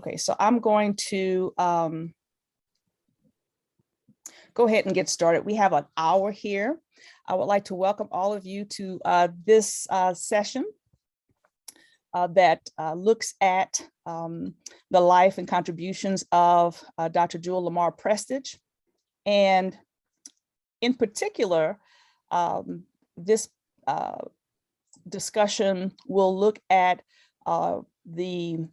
Okay, so I'm going to go ahead and get started. We have an hour here. I would like to welcome all of you to this session that looks at the life and contributions of Dr. Jewel Lamar Prestage. And in particular, this discussion will look at the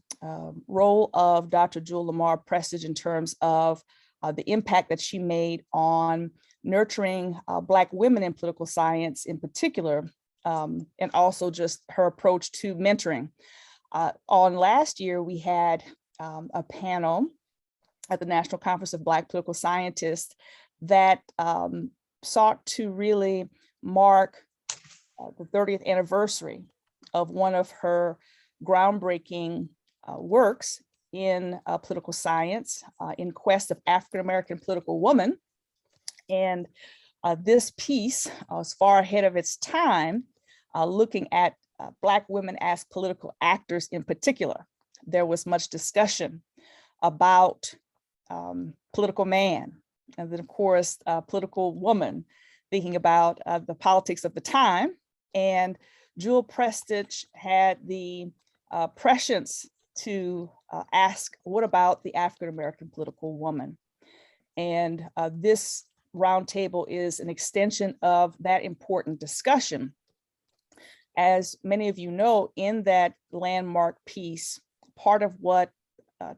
role of Dr. Jewel Lamar Prestage in terms of the impact that she made on nurturing Black women in political science in particular, and also just her approach to mentoring. On last year, we had a panel at the National Conference of Black Political Scientists that sought to really mark the 30th anniversary of one of her groundbreaking works in political science, in Quest of African-American Political Woman. And this piece was far ahead of its time, looking at Black women as political actors in particular. There was much discussion about political man, and then of course, political woman, thinking about the politics of the time. And Jewel Prestage had the prescience to ask, what about the African-American political woman? And this roundtable is an extension of that important discussion. As many of you know, in that landmark piece, part of what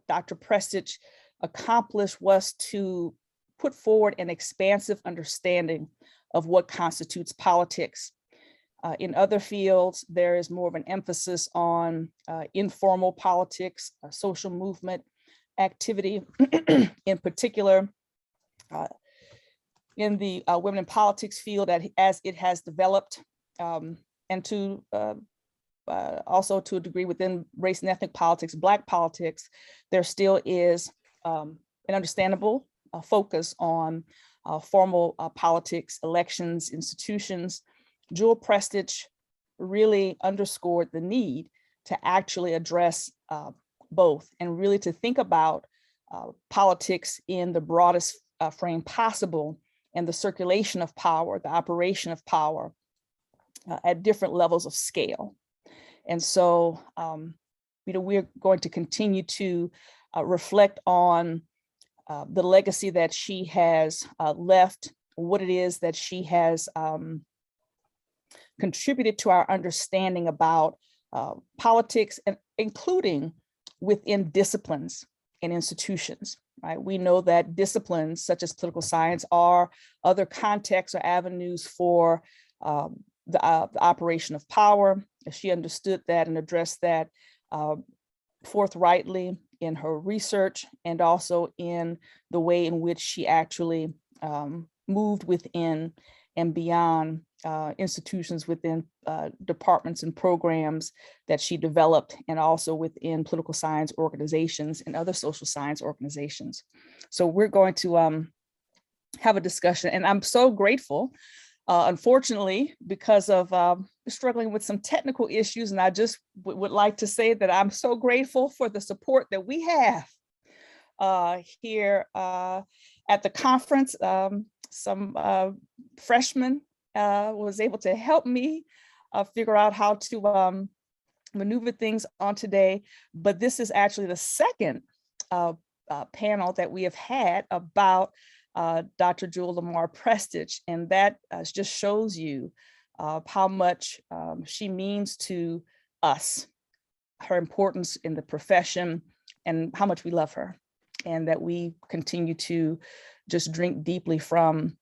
Dr. Prestage accomplished was to put forward an expansive understanding of what constitutes politics. In other fields, there is more of an emphasis on informal politics, social movement activity. In particular, in the women in politics field, as it has developed, and to also to a degree within race and ethnic politics, Black politics, there still is an understandable focus on formal politics, elections, institutions. Jewel Prestage really underscored the need to actually address both, and really to think about politics in the broadest frame possible, and the circulation of power, the operation of power at different levels of scale. And so, we're going to continue to reflect on the legacy that she has left, what it is that she has contributed to our understanding about politics, and including within disciplines and institutions, right? We know that disciplines such as political science are other contexts or avenues for the operation of power. She understood that and addressed that forthrightly in her research, and also in the way in which she actually moved within and beyond institutions, within departments and programs that she developed, and also within political science organizations and other social science organizations. So we're going to have a discussion, and I'm so grateful. Unfortunately, because of struggling with some technical issues, and I just would like to say that I'm so grateful for the support that we have here at the conference. Some freshmen was able to help me figure out how to maneuver things on today. But this is actually the second panel that we have had about Dr. Jewel Lamar Prestage, and that just shows you how much she means to us, her importance in the profession, and how much we love her, and that we continue to just drink deeply from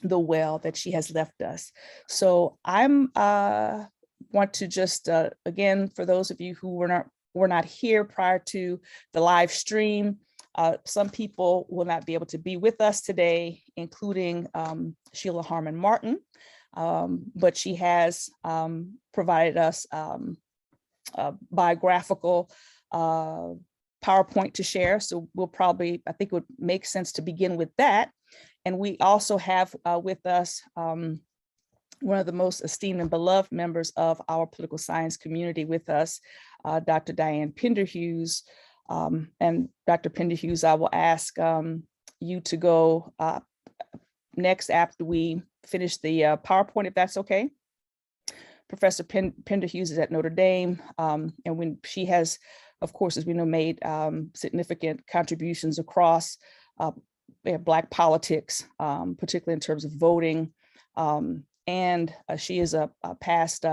the well that she has left us. So I'm want to just again, for those of you who were not here prior to the live stream, some people will not be able to be with us today, including Shiela Harmon-Martin, but she has provided us a biographical PowerPoint to share. So we'll probably, I think it would make sense to begin with that. And we also have with us one of the most esteemed and beloved members of our political science community with us, Dr. Dianne Pinderhughes, And Dr. Pinderhughes, I will ask you to go next after we finish the PowerPoint, if that's okay. Professor Pinderhughes is at Notre Dame, and when she has, of course, as we know, made significant contributions across Black politics, particularly in terms of voting, and she is a past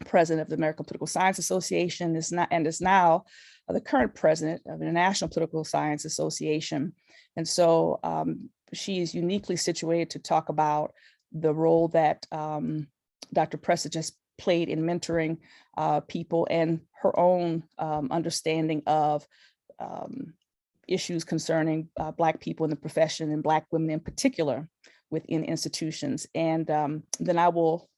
president of the American Political Science Association, is now the current president of the National Political Science Association. And so she is uniquely situated to talk about the role that Dr. Prestage has played in mentoring people and her own understanding of issues concerning Black people in the profession and Black women in particular within institutions. And then I will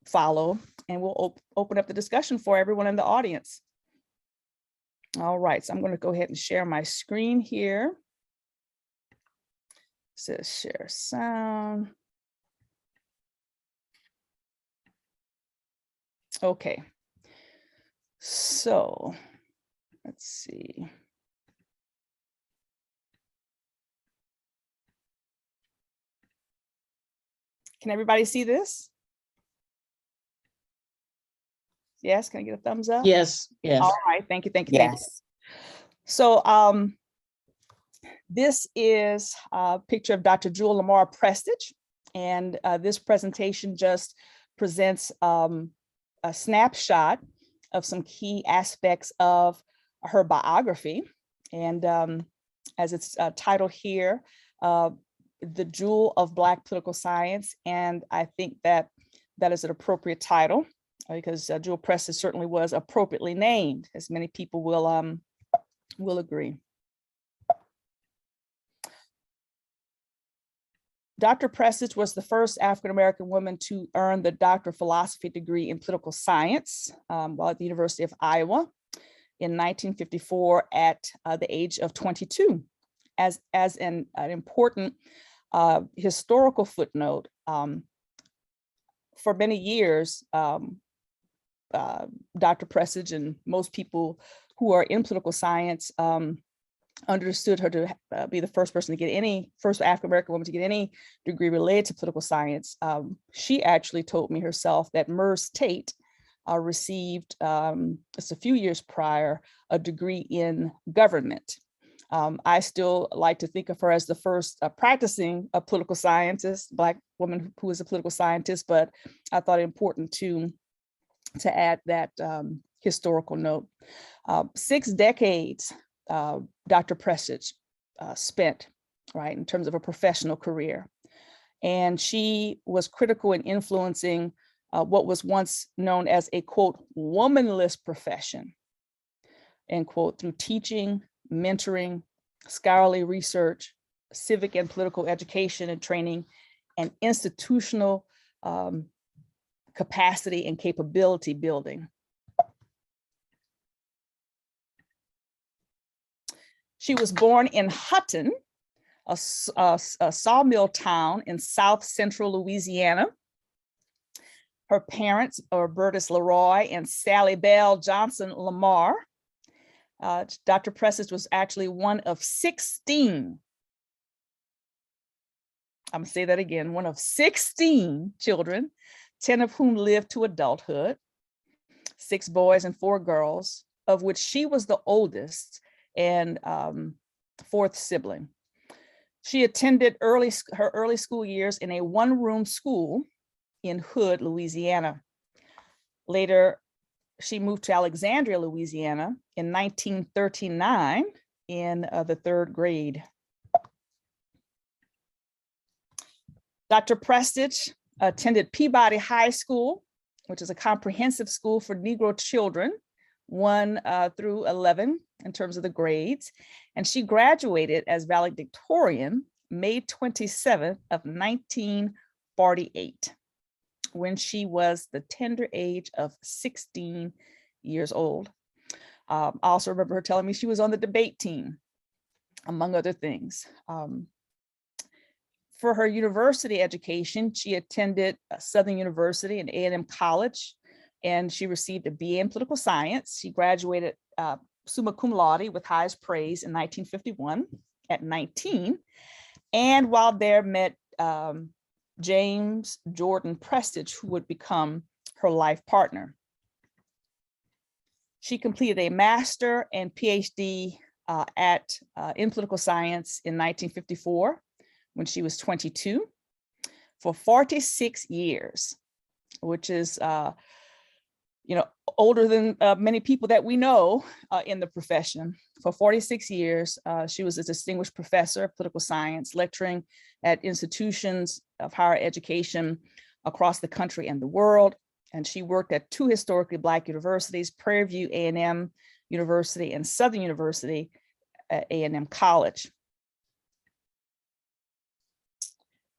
follow and we'll open up the discussion for everyone in the audience. All right, so I'm going to go ahead and share my screen here. It says share sound. Okay, so let's see. Can everybody see this? Yes, can I get a thumbs up? Yes, yes. All right, thank you, thank you, Yes. thank you. So this is a picture of Dr. Jewel Lamar Prestage, and this presentation just presents a snapshot of some key aspects of her biography. And as it's titled here, The Jewel of Black Political Science. And I think that that is an appropriate title because Jewel Prestage certainly was appropriately named, as many people will agree. Dr. Prestage was the first African-American woman to earn the Doctor of Philosophy degree in political science while at the University of Iowa in 1954 at the age of 22. As an important historical footnote, for many years, Dr. Prestage and most people who are in political science understood her to be the first person to get first African-American woman to get any degree related to political science. She actually told me herself that Merce Tate received, just a few years prior, a degree in government. I still like to think of her as the first practicing political scientist, Black woman who is a political scientist, but I thought it important to add that historical note. 6 decades Dr. Prestage spent, right, in terms of a professional career. And she was critical in influencing what was once known as a, quote, womanless profession, end quote, through teaching, mentoring, scholarly research, civic and political education and training, and institutional capacity and capability building. She was born in Hutton, a sawmill town in South Central Louisiana. Her parents are Bertus Leroy and Sally Bell Johnson Lamar. Dr. Prestage was actually one of 16, I'm gonna say that again, one of 16 children, 10 of whom lived to adulthood, 6 boys and 4 girls, of which she was the oldest and 4th sibling. She attended her early school years in a one-room school in Hood, Louisiana. Later, she moved to Alexandria, Louisiana in 1939 in the 3rd grade. Dr. Prestage attended Peabody High School, which is a comprehensive school for Negro children, 1 through 11 in terms of the grades. And she graduated as valedictorian May 27th of 1948, when she was the tender age of 16 years old. I also remember her telling me she was on the debate team, among other things. For her university education, she attended Southern University and A&M College, and she received a BA in political science. She graduated summa cum laude with highest praise in 1951 at 19. And while there met James Jordan Prestage, who would become her life partner. She completed a master and PhD in political science in 1954 when she was 22 for 46 years, which is older than many people that we know in the profession. For 46 years, she was a distinguished professor of political science, lecturing at institutions of higher education across the country and the world. And she worked at two historically Black universities, Prairie View A&M University and Southern University A&M College.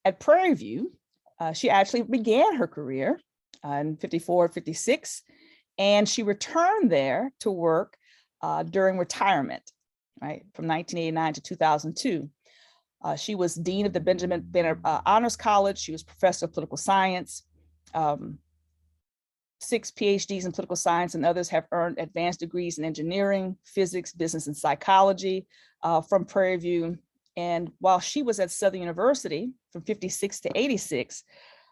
At Prairie View, she actually began her career in 54, 56, and she returned there to work during retirement, right, from 1989 to 2002. She was dean of the Benjamin Benner Honors College. She was professor of political science. 6 PhDs in political science, and others have earned advanced degrees in engineering, physics, business, and psychology from Prairie View. And while she was at Southern University from 56 to 86,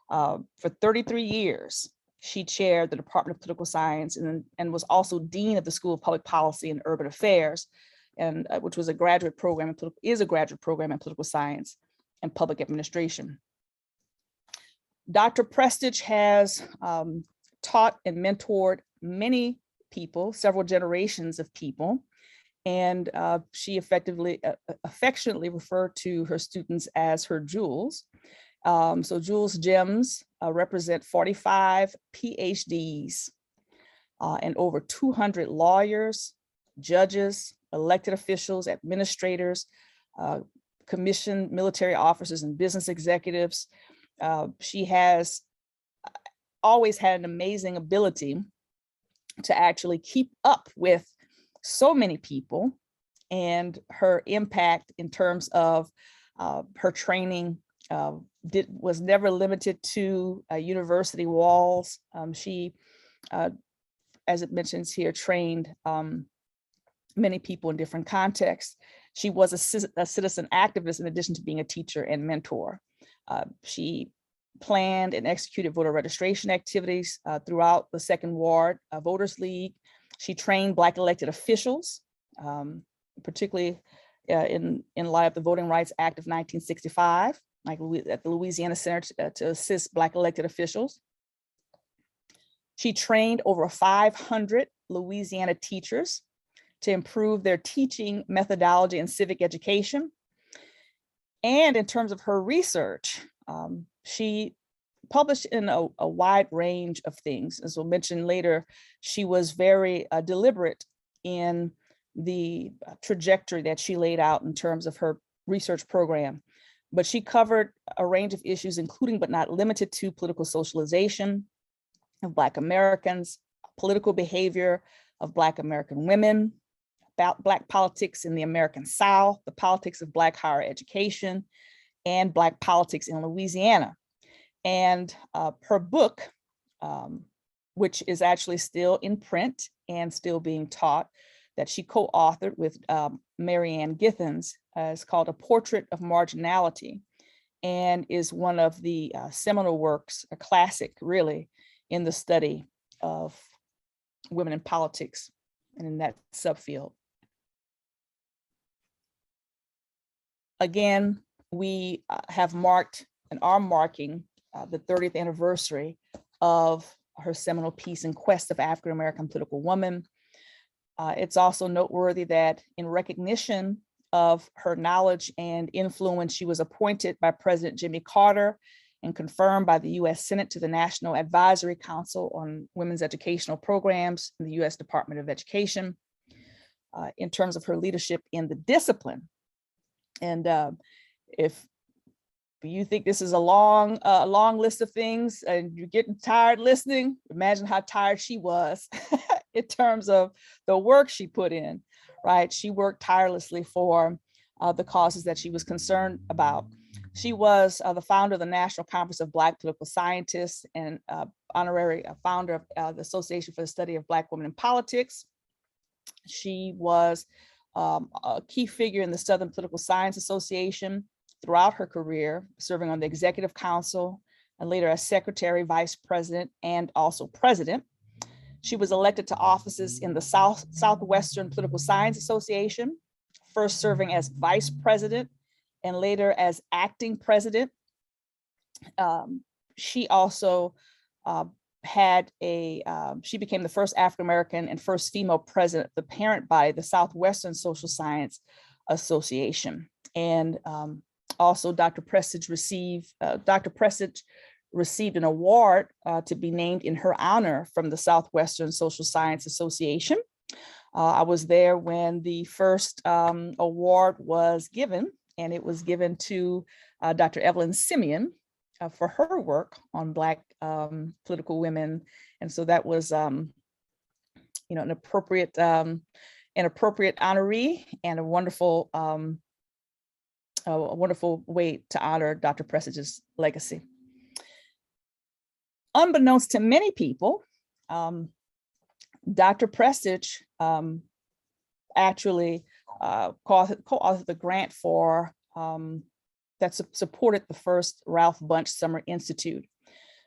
for 33 years, she chaired the Department of Political Science and was also dean of the School of Public Policy and Urban Affairs, and which was a graduate program in political science and public administration. Dr. Prestage has taught and mentored many people, several generations of people, and she affectionately referred to her students as her jewels. So Jewel's gems represent 45 PhDs and over 200 lawyers, judges, elected officials, administrators, commissioned military officers, and business executives. She has always had an amazing ability to actually keep up with so many people, and her impact in terms of her training was never limited to university walls. She, as it mentions here, trained many people in different contexts. She was a citizen activist in addition to being a teacher and mentor. She planned and executed voter registration activities throughout the Second Ward Voters League. She trained Black elected officials, particularly in light of the Voting Rights Act of 1965, like at the Louisiana Center to assist Black elected officials. She trained over 500 Louisiana teachers to improve their teaching methodology and civic education. And in terms of her research, she published in a wide range of things. As we'll mention later, she was very deliberate in the trajectory that she laid out in terms of her research program. But she covered a range of issues, including but not limited to political socialization of Black Americans, political behavior of Black American women, about Black politics in the American South, the politics of Black higher education, and Black politics in Louisiana. And her book, which is actually still in print and still being taught, that she co-authored with Marianne Githens, is called A Portrait of Marginality, and is one of the seminal works, a classic really, in the study of women in politics and in that subfield. Again, we have marked and are marking the 30th anniversary of her seminal piece, In Quest of African American Political Woman. It's also noteworthy that in recognition of her knowledge and influence, she was appointed by President Jimmy Carter and confirmed by the US Senate to the National Advisory Council on Women's Educational Programs in the US Department of Education in terms of her leadership in the discipline. And if you think this is a long list of things and you're getting tired listening, imagine how tired she was in terms of the work she put in, right? She worked tirelessly for the causes that she was concerned about. She was the founder of the National Conference of Black Political Scientists and honorary founder of the Association for the Study of Black Women in Politics. She was a key figure in the Southern Political Science Association throughout her career, serving on the Executive Council and later as Secretary, Vice President, and also President. She was elected to offices in the Southwestern Political Science Association, first serving as Vice President and later as Acting President. She also she became the first African-American and first female president of the parent body, the Southwestern Social Science Association. And also Dr. Prestage received an award to be named in her honor from the Southwestern Social Science Association. I was there when the first award was given, and it was given to Dr. Evelyn Simeon for her work on Black political women. And so that was, an appropriate honoree and a wonderful way to honor Dr. Prestage's legacy. Unbeknownst to many people, Dr. Prestage actually co-authored the grant for that supported the first Ralph Bunche Summer Institute.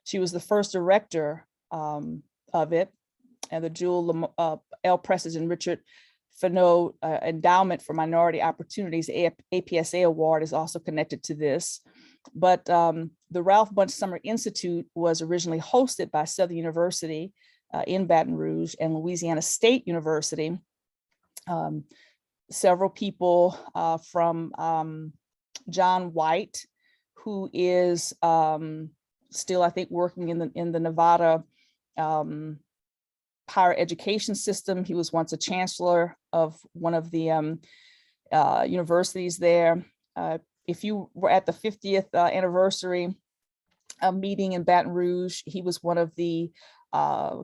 She was the first director of it, and the Jewel L. Prestage and Richard Fenneau Endowment for Minority Opportunities, APSA award, is also connected to this. But the Ralph Bunche Summer Institute was originally hosted by Southern University in Baton Rouge and Louisiana State University. Several people from John White, who is still, I think, working in the Nevada higher education system. He was once a chancellor of one of the universities there. If you were at the 50th anniversary meeting in Baton Rouge, he was one of the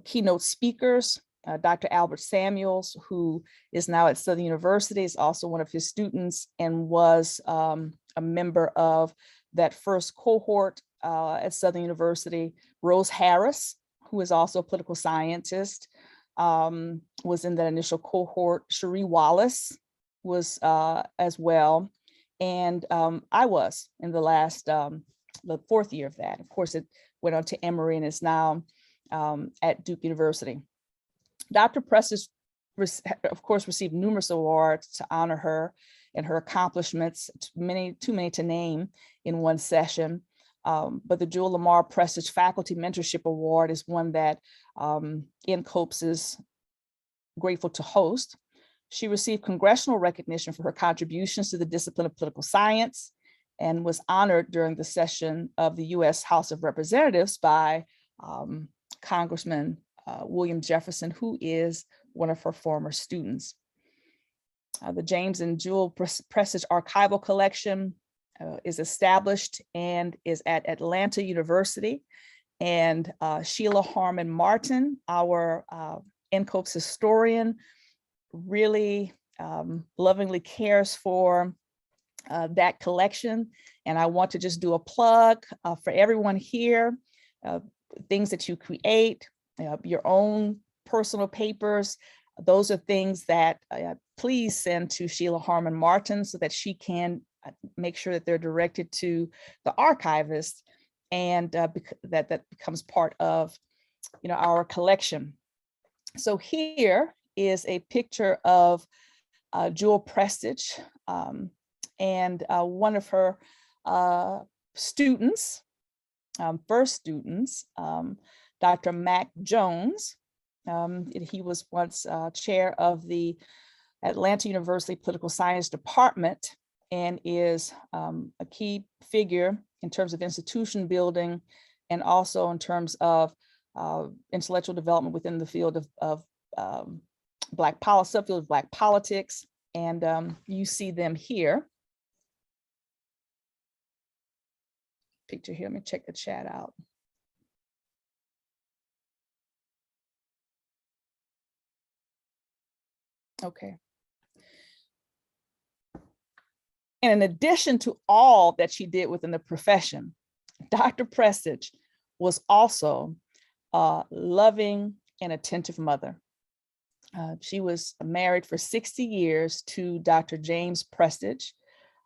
keynote speakers. Dr. Albert Samuels, who is now at Southern University, is also one of his students and was a member of that first cohort at Southern University. Rose Harris, who is also a political scientist, was in that initial cohort. Cherie Wallace was as well. And I was in the fourth year of that. Of course, it went on to Emory and is now at Duke University. Dr. Prestage, of course, received numerous awards to honor her and her accomplishments, too many to name in one session. But the Jewel Lamar Prestage Faculty Mentorship Award is one that NCOPES is grateful to host. She received congressional recognition for her contributions to the discipline of political science and was honored during the session of the U.S. House of Representatives by Congressman William Jefferson, who is one of her former students. The James and Jewel Prestage Archival Collection is established and is at Atlanta University. And Shiela Harmon-Martin, our NCOPES historian, really lovingly cares for that collection. And I want to just do a plug for everyone here, things that you create, your own personal papers. Those are things that please send to Shiela Harmon-Martin so that she can make sure that they're directed to the archivist, and that becomes part of our collection. So here is a picture of Jewel Prestage and one of her students, first students, Dr. Mac Jones. He was once chair of the Atlanta University Political Science Department and is a key figure in terms of institution building and also in terms of intellectual development within the field of Black policy, subfield of Black politics. And you see them here. Picture here, let me check the chat out. Okay. And in addition to all that she did within the profession, Dr. Prestage was also a loving and attentive mother. She was married for 60 years to Dr. James Prestage,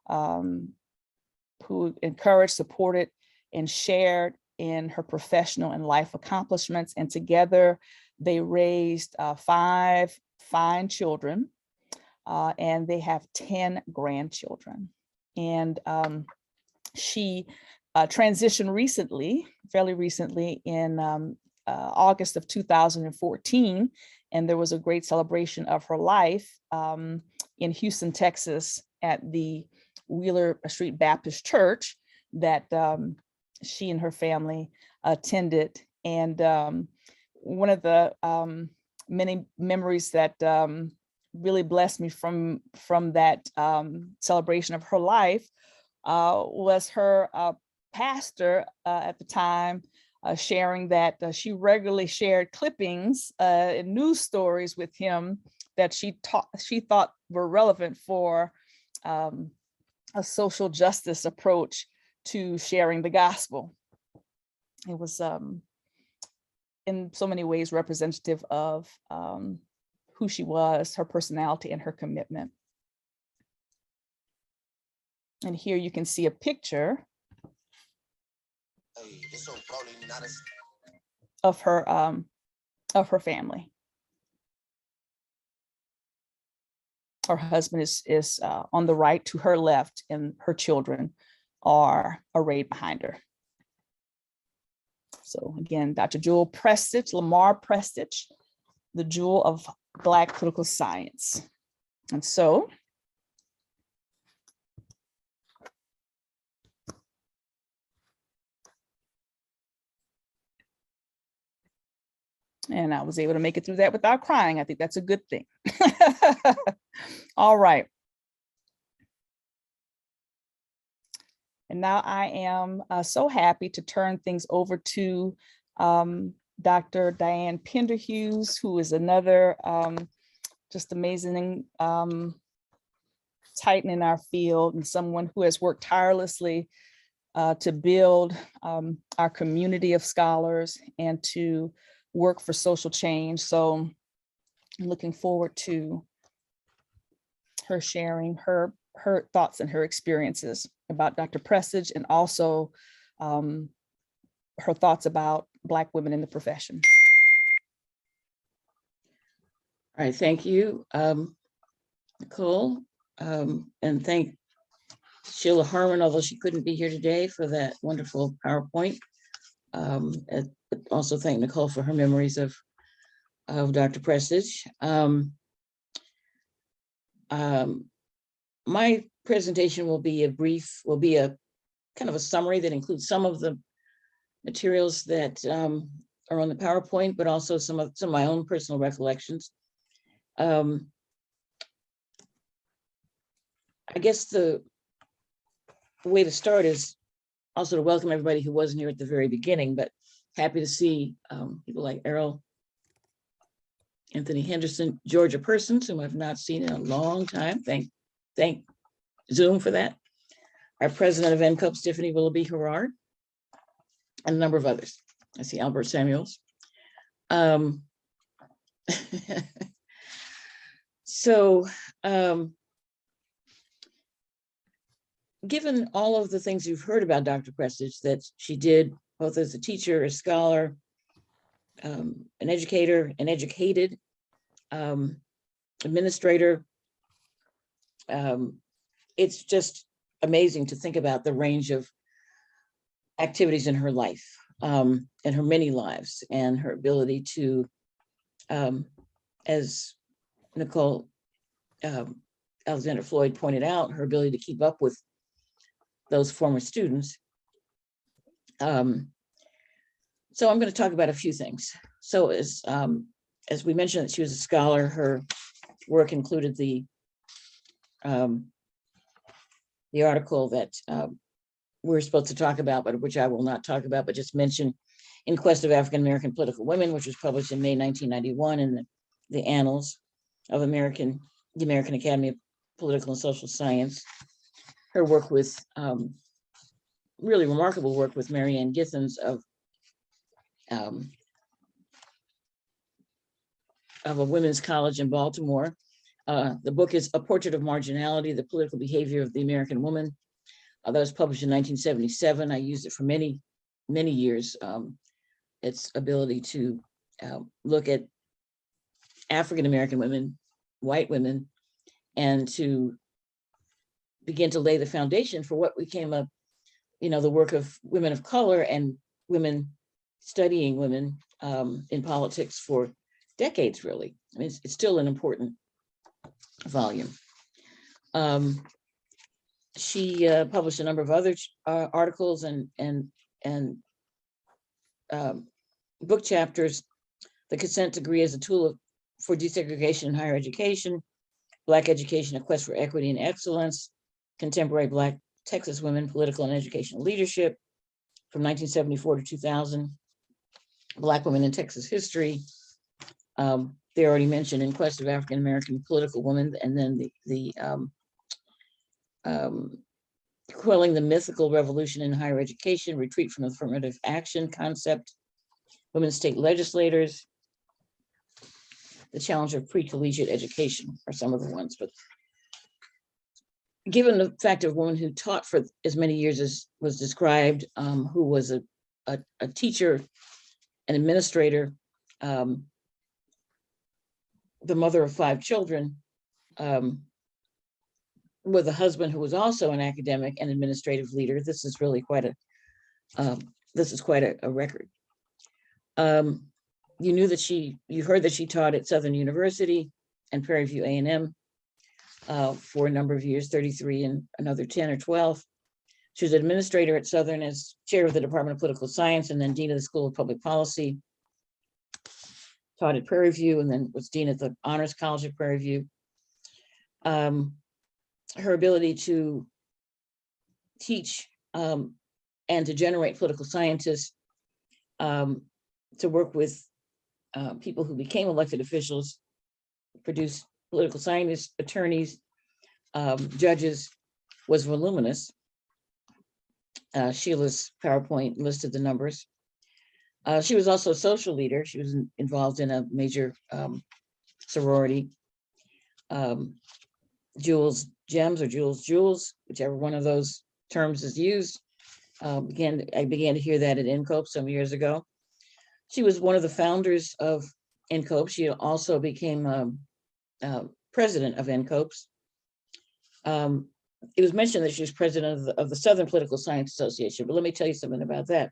who encouraged, supported, and shared in her professional and life accomplishments. And together they raised 5 fine children, and they have 10 grandchildren. And she transitioned recently, fairly recently, in August of 2014, and there was a great celebration of her life in Houston, Texas, at the Wheeler Street Baptist Church that she and her family attended. And one of the many memories that really blessed me from that celebration of her life was her pastor at the time sharing that she regularly shared clippings and news stories with him that she thought were relevant for a social justice approach to sharing the gospel. It was in so many ways representative of who she was, her personality, and her commitment. And here you can see a picture of her family. Her husband is on the right to her left, and her children are arrayed behind her. So again, Dr. Jewel Prestage, Lamar Prestage, the jewel of Black political science. And so and I was able to make it through that without crying. I think that's a good thing. All right. And now I am so happy to turn things over to Dr. Dianne Pinderhughes, who is another just amazing titan in our field, and someone who has worked tirelessly to build our community of scholars and to work for social change. So I'm looking forward to her sharing her thoughts and her experiences about Dr. Prestage, and also her thoughts about Black women in the profession. All right, thank you, Nikol, and thank Shiela Harmon, although she couldn't be here today, for that wonderful PowerPoint. And also thank Nikol for her memories of Dr. Prestage. My presentation will be a kind of a summary that includes some of the materials that are on the PowerPoint, but also some of my own personal recollections. I guess the way to start is also to welcome everybody who wasn't here at the very beginning, but happy to see people like Errol, Anthony Henderson, Georgia Persons, whom I've not seen in a long time. Thank Zoom for that. Our president of NCOPE, Tiffany Willoughby Herrard, and a number of others. I see Albert Samuels. So, given all of the things you've heard about Dr. Prestage that she did, both as a teacher, a scholar, an educator, an educated administrator, it's just amazing to think about the range of activities in her life, and her many lives, and her ability to, as Nikol, Alexander-Floyd pointed out, her ability to keep up with those former students. So I'm going to talk about a few things. So as we mentioned, that she was a scholar, her work included the article that we're supposed to talk about, but which I will not talk about, but just mention, In Quest of African-American Political Women, which was published in May 1991 in the Annals of the American Academy of Political and Social Science. Her work with, really remarkable work with Marianne Githens of of a women's college in Baltimore. The book is A Portrait of Marginality, the Political Behavior of the American Woman. That was published in 1977. I used it for many, many years. Its ability to look at African-American women, white women, and to begin to lay the foundation for what became the work of women of color and women studying women in politics for decades, really. I mean, it's still an important volume. She published a number of other articles and book chapters. The Consent Decree as a Tool for Desegregation in Higher Education, Black Education, A Quest for Equity and Excellence, Contemporary Black Texas Women, Political and Educational Leadership from 1974 to 2000, Black Women in Texas History. They already mentioned In Quest of African American Political Women, and then the Quelling the Mythical Revolution in Higher Education, Retreat from Affirmative Action Concept, Women State Legislators, The Challenge of Pre-Collegiate Education are some of the ones. But given the fact of a woman who taught for as many years as was described, who was a teacher, an administrator, the mother of 5 children, with a husband who was also an academic and administrative leader, this is really quite a record. You heard that she taught at Southern University and Prairie View A&M for a number of years, 33 and another 10 or 12. She was an administrator at Southern as chair of the Department of Political Science and then dean of the School of Public Policy. Taught at Prairie View and then was dean at the Honors College at Prairie View. Her ability to teach and to generate political scientists, to work with people who became elected officials, produce political scientists, attorneys, judges, was voluminous. Sheila's PowerPoint listed the numbers. She was also a social leader. She was involved in a major sorority. Jewel's Gems or Jewels, whichever one of those terms is used. I began to hear that at NCOPE some years ago. She was one of the founders of NCOPE. She also became president of NCOPES. It was mentioned that she was president of the Southern Political Science Association, but let me tell you something about that.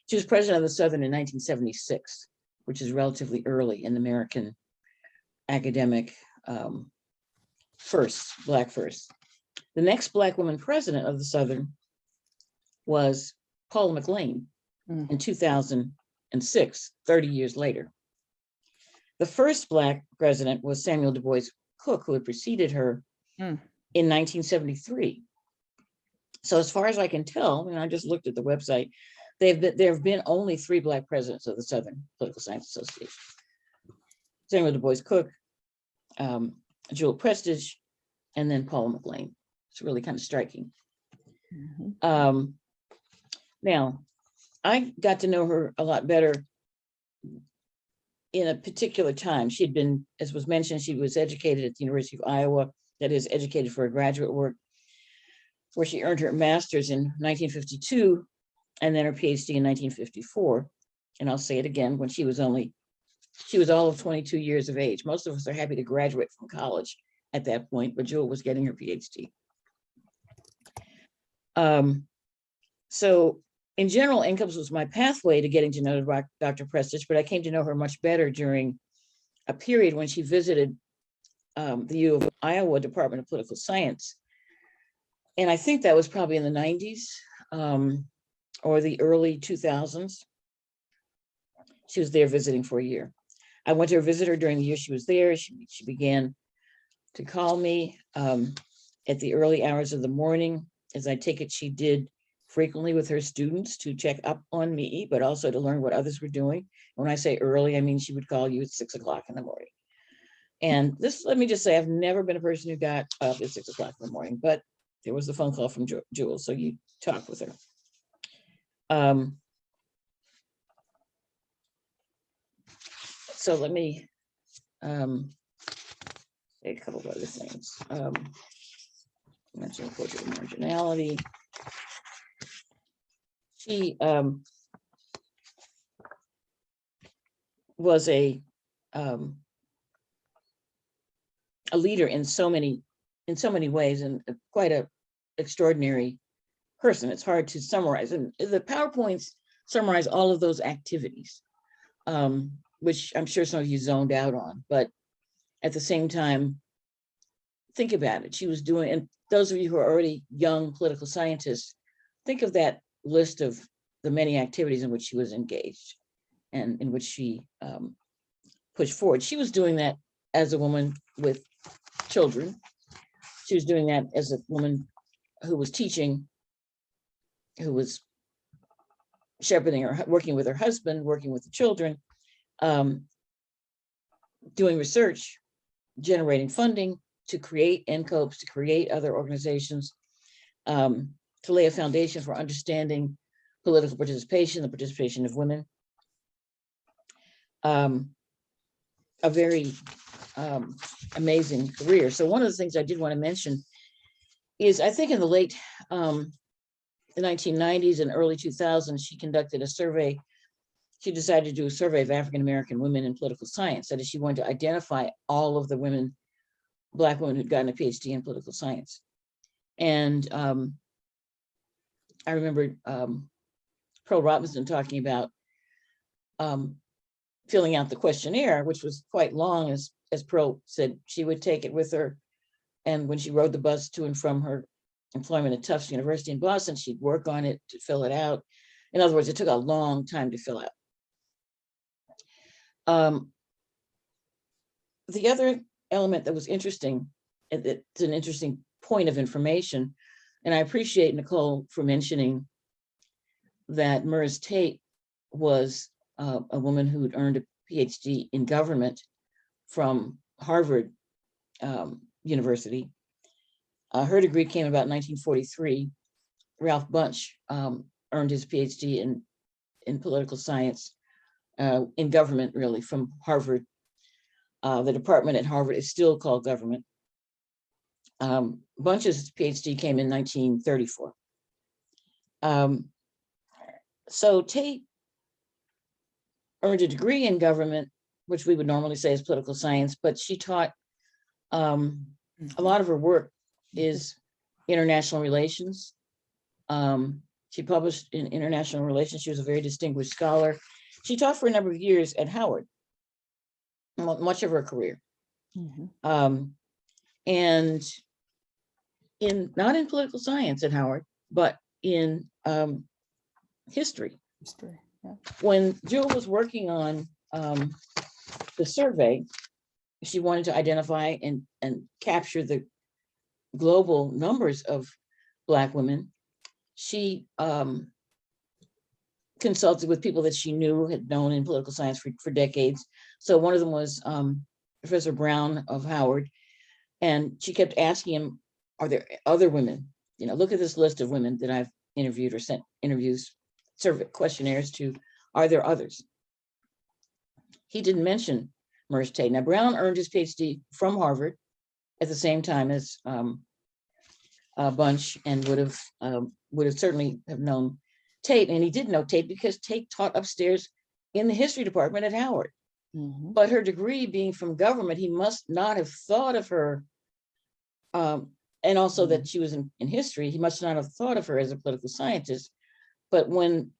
She was president of the Southern in 1976, which is relatively early in American academic Black first. The next Black woman president of the Southern was Paula McLean in 2006, 30 years later. The first Black president was Samuel Du Bois Cook, who had preceded her in 1973. So as far as I can tell, and I just looked at the website, there have been only 3 Black presidents of the Southern Political Science Association. Samuel Du Bois Cook, Jewel Prestage, and then Paula McLean. It's really kind of striking. Now, I got to know her a lot better in a particular time. She'd been, as was mentioned, she was educated at the University of Iowa, that is, educated for a graduate work, where she earned her master's in 1952 and then her PhD in 1954. And I'll say it again, when she was all of 22 years of age. Most of us are happy to graduate from college at that point, but Jewel was getting her PhD. So in general, NCOPES was my pathway to getting to know Dr. Prestage, but I came to know her much better during a period when she visited the U of Iowa Department of Political Science. And I think that was probably in the 90s or the early 2000s. She was there visiting for a year. I went to visit her during the year she was there. She began to call me at the early hours of the morning, as I take it she did frequently with her students to check up on me, but also to learn what others were doing. When I say early, I mean she would call you at 6 o'clock in the morning. And this, let me just say, I've never been a person who got up at 6 o'clock in the morning, but there was the phone call from Jewel, so you talk with her. So let me say a couple of other things. Mention culture of marginality. She was a leader in so many ways, and quite a extraordinary person. It's hard to summarize, and the PowerPoints summarize all of those activities, which I'm sure some of you zoned out on, but at the same time, think about it. She was doing, and those of you who are already young political scientists, think of that list of the many activities in which she was engaged and in which she pushed forward. She was doing that as a woman with children. She was doing that as a woman who was teaching, who was shepherding or working with her husband, working with the children, doing research, generating funding to create NCOPEs, to create other organizations, to lay a foundation for understanding political participation, the participation of women. A very amazing career. So one of the things I did want to mention is, I think in the late the 1990s and early 2000s, she conducted a survey. She decided to do a survey of African-American women in political science. That is, she wanted to identify all of the women, Black women who'd gotten a PhD in political science. And I remember Pearl Robinson talking about filling out the questionnaire, which was quite long, as Pearl said. She would take it with her, and when she rode the bus to and from her employment at Tufts University in Boston, she'd work on it to fill it out. In other words, it took a long time to fill out. The other element that was interesting, and it's an interesting point of information, and I appreciate Nikol for mentioning that Murs Tate was a woman who had earned a PhD in government from Harvard University. Her degree came about in 1943. Ralph Bunche earned his PhD in political science, in government, really, from Harvard. The department at Harvard is still called government. Bunche's PhD came in 1934. So Tate earned a degree in government, which we would normally say is political science, but she taught, a lot of her work is international relations. She published in international relations. She was a very distinguished scholar. She taught for a number of years at Howard, much of her career. And not in political science at Howard, but in history. Yeah. When Jewel was working on the survey, she wanted to identify and capture the global numbers of Black women. She consulted with people that she knew, had known in political science for decades. So one of them was Professor Brown of Howard, and she kept asking him, are there other women? You know, look at this list of women that I've interviewed or sent interviews, survey questionnaires to. Are there others? He didn't mention Murs Tate. Now, Brown earned his PhD from Harvard at the same time as Bunche, and would have certainly have known Tate. And he did know Tate because Tate taught upstairs in the history department at Howard. But her degree being from government, he must not have thought of her, and also that she was in history, he must not have thought of her as a political scientist. But when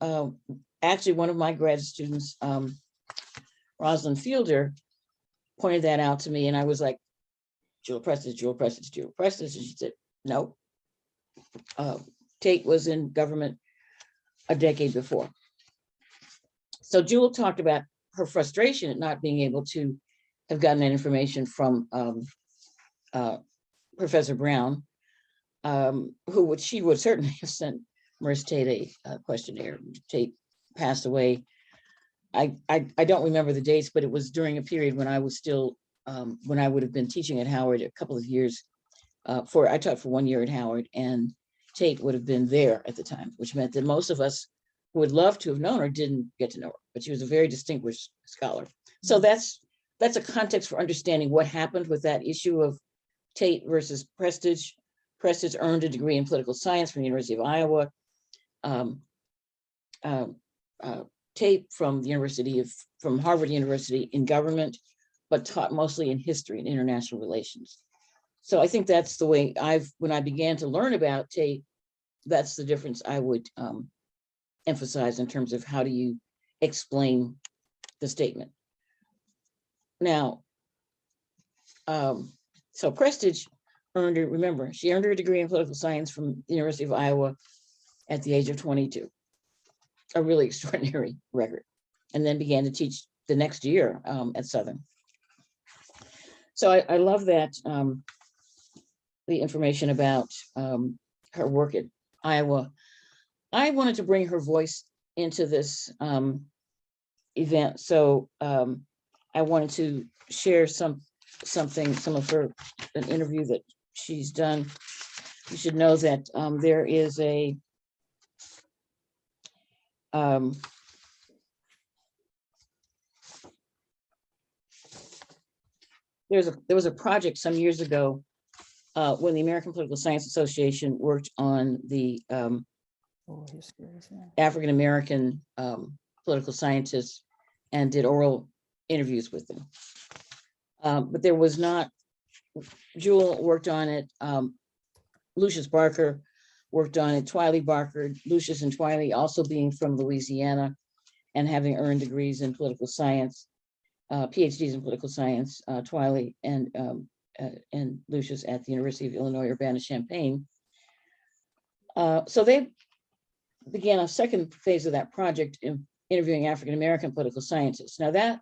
actually one of my grad students, Rosalind Fielder, pointed that out to me, and I was like, Jewel Prestage, Jewel Prestage, Jewel Prestage. And she said, no, Tate was in government a decade before. So Jewel talked about her frustration at not being able to have gotten that information from Professor Brown, she would certainly have sent Murs Tate a questionnaire. Tate passed away. I don't remember the dates, but it was during a period when I was still, when I would have been teaching at Howard a couple of years. I taught for 1 year at Howard, and Tate would have been there at the time, which meant that most of us who would love to have known her didn't get to know her, but she was a very distinguished scholar. So that's a context for understanding what happened with that issue of Tate versus Prestage. Prestage earned a degree in political science from the University of Iowa. Tate from Harvard University in government, but taught mostly in history and international relations. So I think that's the way when I began to learn about Tate, that's the difference I would emphasize in terms of how do you explain the statement. Now, so Prestage she earned her degree in political science from the University of Iowa at the age of 22, a really extraordinary record, and then began to teach the next year at Southern. So I love that, the information about her work at Iowa. I wanted to bring her voice into this event, so I wanted to share some of an interview that she's done. You should know that there is a there was a project some years ago when the American Political Science Association worked on the African American political scientists and did oral interviews with them. But there was not, Jewel worked on it, Lucius Barker worked on it, Twiley Barker, Lucius and Twiley also being from Louisiana and having earned degrees in political science, PhDs in political science, Twiley and Lucius at the University of Illinois Urbana-Champaign. So they began a second phase of that project in interviewing African-American political scientists. Now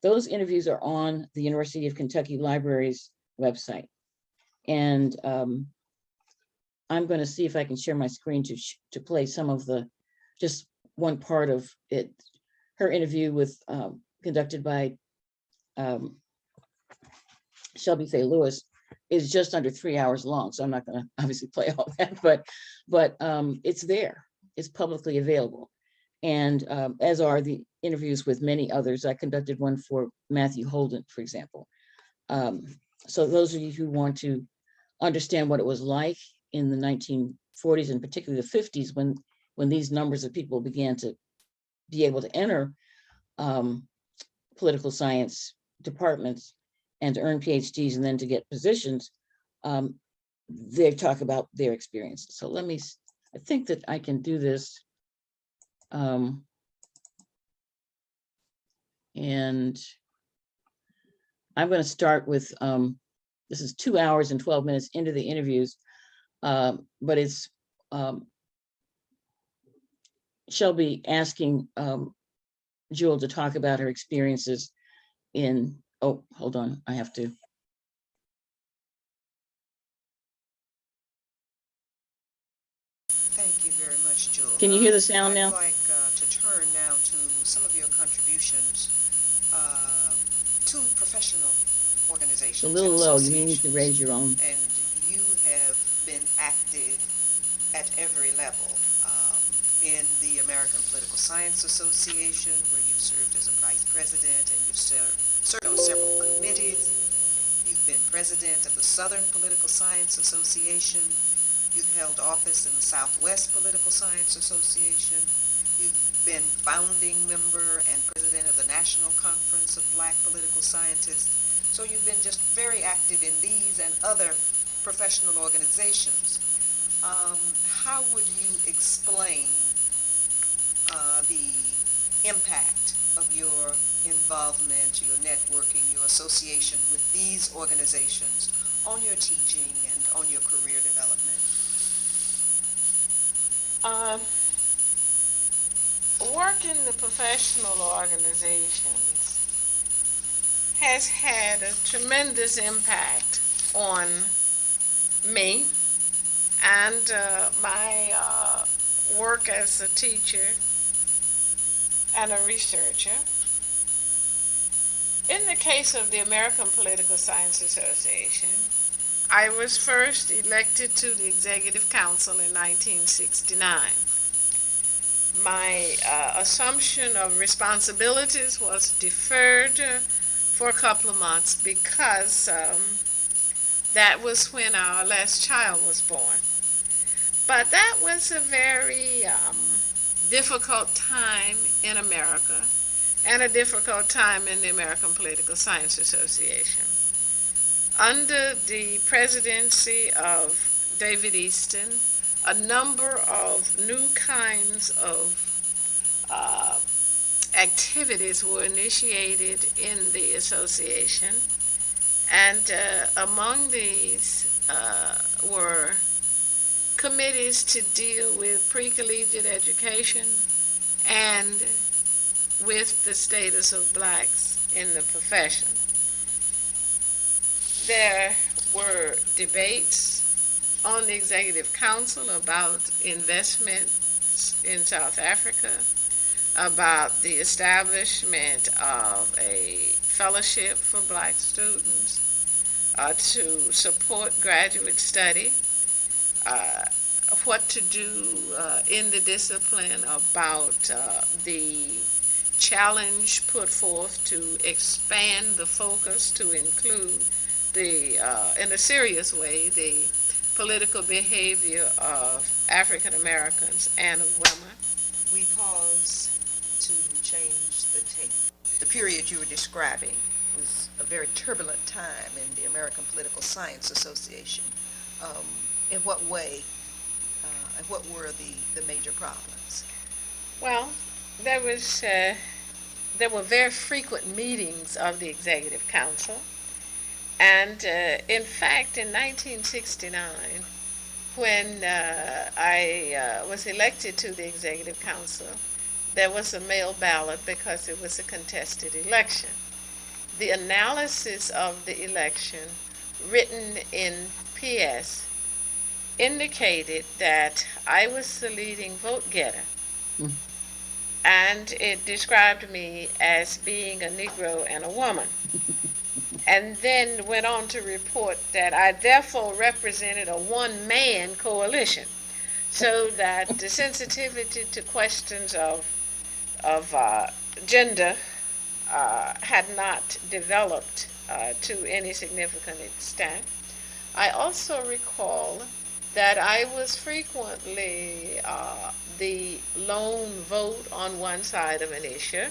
those interviews are on the University of Kentucky Library's website. And I'm going to see if I can share my screen to play some of just one part of it. Her interview conducted by Shelby Faye Lewis is just under 3 hours long. So I'm not going to obviously play all that, but it's there. It's publicly available. And as are the interviews with many others. I conducted one for Matthew Holden, for example. So those of you who want to understand what it was like in the 1940s and particularly the 50s when these numbers of people began to be able to enter political science departments and to earn PhDs and then to get positions, they talk about their experiences. So I think that I can do this. And I'm going to start with, this is 2 hours and 12 minutes into the interviews, but it's Shelby asking Jewel to talk about her experiences in, oh, hold on, I have to. Thank you very much, Jewel. Can you hear the sound now? I'd like to turn now to some of your contributions to professional organizations. A little low, you need to raise your own. And you have been active at every level in the American Political Science Association, where you've served as a vice president, and you've served on several committees. You've been president of the Southern Political Science Association. You've held office in the Southwest Political Science Association. You've been founding member and president of the National Conference of Black Political Scientists. So you've been just very active in these and other professional organizations. How would you explain the impact of your involvement, your networking, your association with these organizations on your teaching and on your career development? Work in the professional organizations has had a tremendous impact on me and my work as a teacher and a researcher. In the case of the American Political Science Association, I was first elected to the Executive Council in 1969. my assumption of responsibilities was deferred for a couple of months because that was when our last child was born. But that was a very difficult time in America and a difficult time in the American Political Science Association. Under the presidency of David Easton, a number of new kinds of activities were initiated in the association, and among these were committees to deal with pre-collegiate education and with the status of blacks in the profession. There were debates on the Executive Council about investments in South Africa, about the establishment of a fellowship for black students to support graduate study, what to do in the discipline about the challenge put forth to expand the focus to include the, in a serious way, the political behavior of African Americans and of women. We pause to change the tape. The period you were describing was a very turbulent time in the American Political Science Association. In what way, and what were the major problems? Well, there were very frequent meetings of the Executive Council, and in fact, in 1969, when I was elected to the Executive Council, there was a mail ballot because it was a contested election. The analysis of the election, written in PS, indicated that I was the leading vote getter. And it described me as being a Negro and a woman. And then went on to report that I therefore represented a one-man coalition, so that the sensitivity to questions of gender had not developed to any significant extent. I also recall that I was frequently the lone vote on one side of an issue,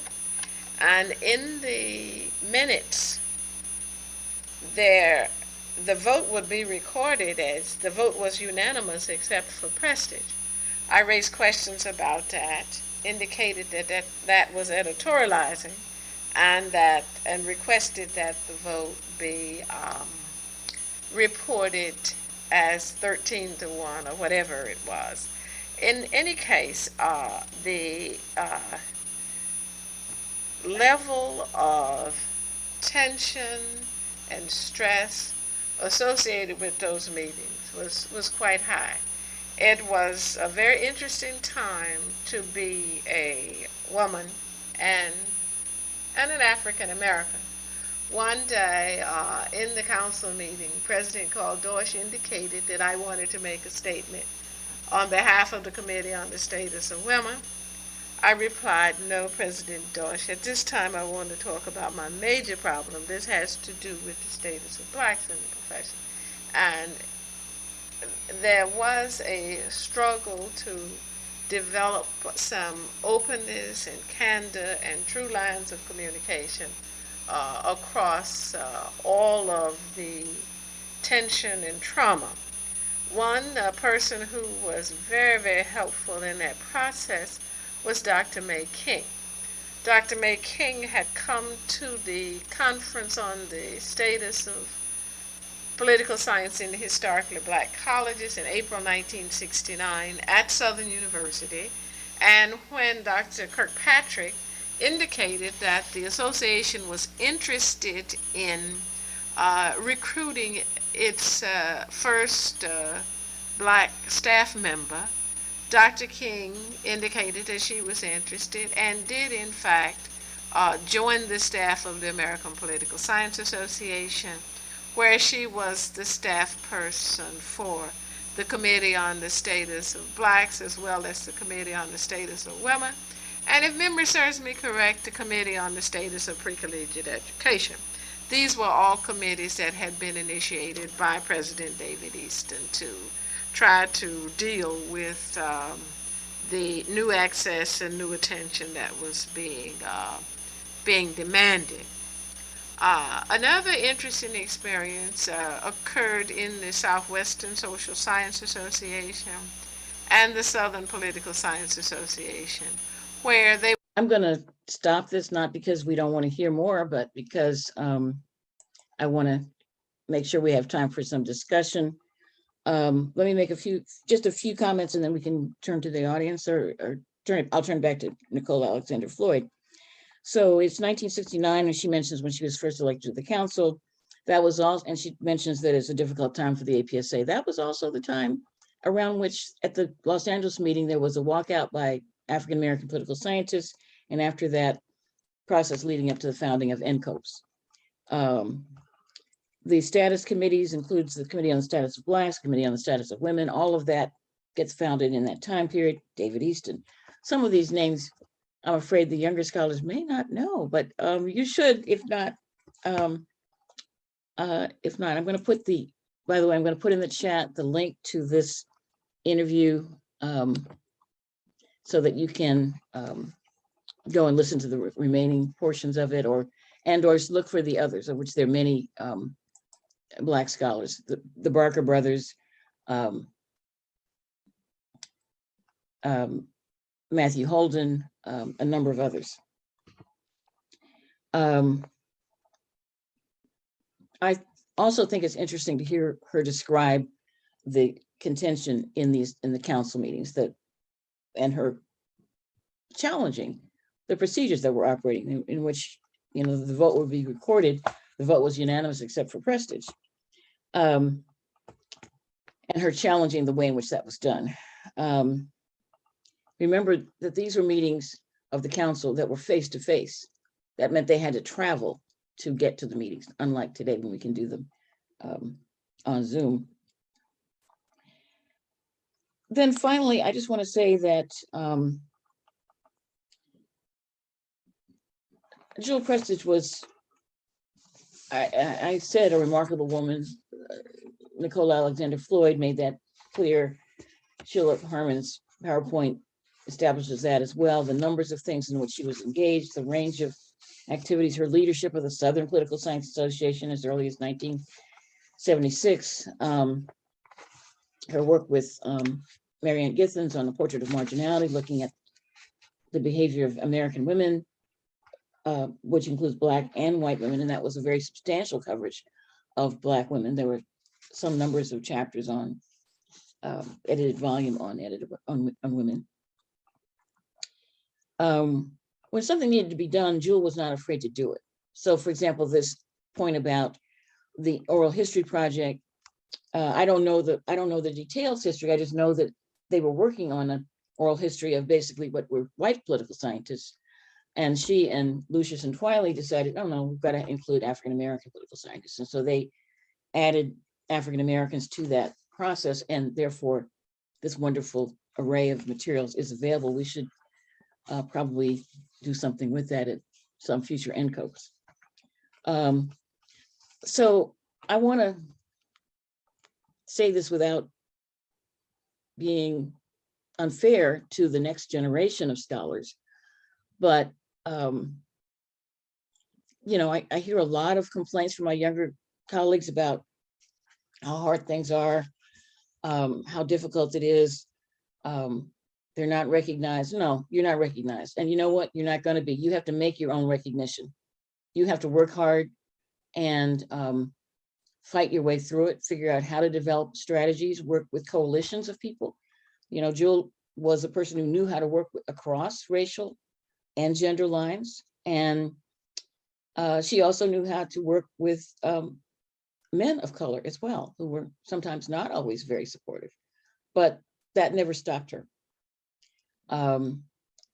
and in the minutes there, the vote would be recorded as the vote was unanimous except for Prestige. I raised questions about that, indicated that was editorializing, and requested that the vote be reported as 13-1 or whatever it was. In any case, the level of tension and stress associated with those meetings was quite high. It was a very interesting time to be a woman and an African American. One day in the council meeting, President Carl Dorsch indicated that I wanted to make a statement on behalf of the Committee on the Status of Women. I replied, no, President Dorsch, at this time I want to talk about my major problem. This has to do with the status of blacks in the profession. And there was a struggle to develop some openness and candor and true lines of communication across all of the tension and trauma. One person who was very, very helpful in that process was Dr. May King. Dr. May King had come to the conference on the status of political science in historically black colleges in April 1969 at Southern University, and when Dr. Kirkpatrick indicated that the association was interested in recruiting its first black staff member, Dr. King indicated that she was interested and did, in fact, join the staff of the American Political Science Association, where she was the staff person for the Committee on the Status of Blacks, as well as the Committee on the Status of Women, and if memory serves me correct, the Committee on the Status of Pre-Collegiate Education. These were all committees that had been initiated by President David Easton to try to deal with the new access and new attention that was being demanded. Another interesting experience occurred in the Southwestern Social Science Association and the Southern Political Science Association, where they... I'm going to stop this, not because we don't want to hear more, but because I want to make sure we have time for some discussion. Let me make just a few comments, and then we can turn to the audience, or I'll turn back to Nikol Alexander-Floyd. So it's 1969, and she mentions when she was first elected to the council. That was all, and she mentions that it's a difficult time for the APSA. That was also the time around which, at the Los Angeles meeting, there was a walkout by African-American political scientists, and after that process leading up to the founding of NCOPS. The status committees includes the Committee on the Status of Blacks, Committee on the Status of Women, all of that gets founded in that time period, David Easton. Some of these names, I'm afraid the younger scholars may not know, but you should, if not, I'm going to put by the way, I'm going to put in the chat the link to this interview so that you can go and listen to the remaining portions of it, or look for the others, of which there are many Black scholars, the Barker brothers, Matthew Holden, a number of others. I also think it's interesting to hear her describe the contention in the council meetings and her challenging the procedures that were operating, in which, you know, the vote would be recorded. The vote was unanimous except for Prestage. And her challenging the way in which that was done. Remember that these were meetings of the council that were face-to-face. That meant they had to travel to get to the meetings, unlike today when we can do them on Zoom. Then finally, I just want to say that Jewel Prestage was, I said, a remarkable woman. Nikol Alexander-Floyd made that clear. Shiela Harmon's PowerPoint establishes that as well. The numbers of things in which she was engaged, the range of activities, her leadership of the Southern Political Science Association as early as 1976, her work with Marianne Githens on the Portrait of Marginality, looking at the behavior of American women, which includes Black and white women, and that was a very substantial coverage of Black women. There were some numbers of chapters on edited volume on women. When something needed to be done, Jewel was not afraid to do it. So, for example, this point about the oral history project, I don't know the details history. I just know that they were working on an oral history of basically what were white political scientists. And she and Lucius and Twiley decided, oh no, we've got to include African-American political scientists. And so they added African-Americans to that process, and therefore this wonderful array of materials is available. We should probably do something with that at some future NCOPS. So I want to say this without being unfair to the next generation of scholars, but you know, I hear a lot of complaints from my younger colleagues about how hard things are, how difficult it is. They're not recognized. No, you're not recognized. And you know what? You're not going to be. You have to make your own recognition. You have to work hard and fight your way through it, figure out how to develop strategies, work with coalitions of people. You know, Jewel was a person who knew how to work across racial and gender lines. And she also knew how to work with men of color as well, who were sometimes not always very supportive, but that never stopped her.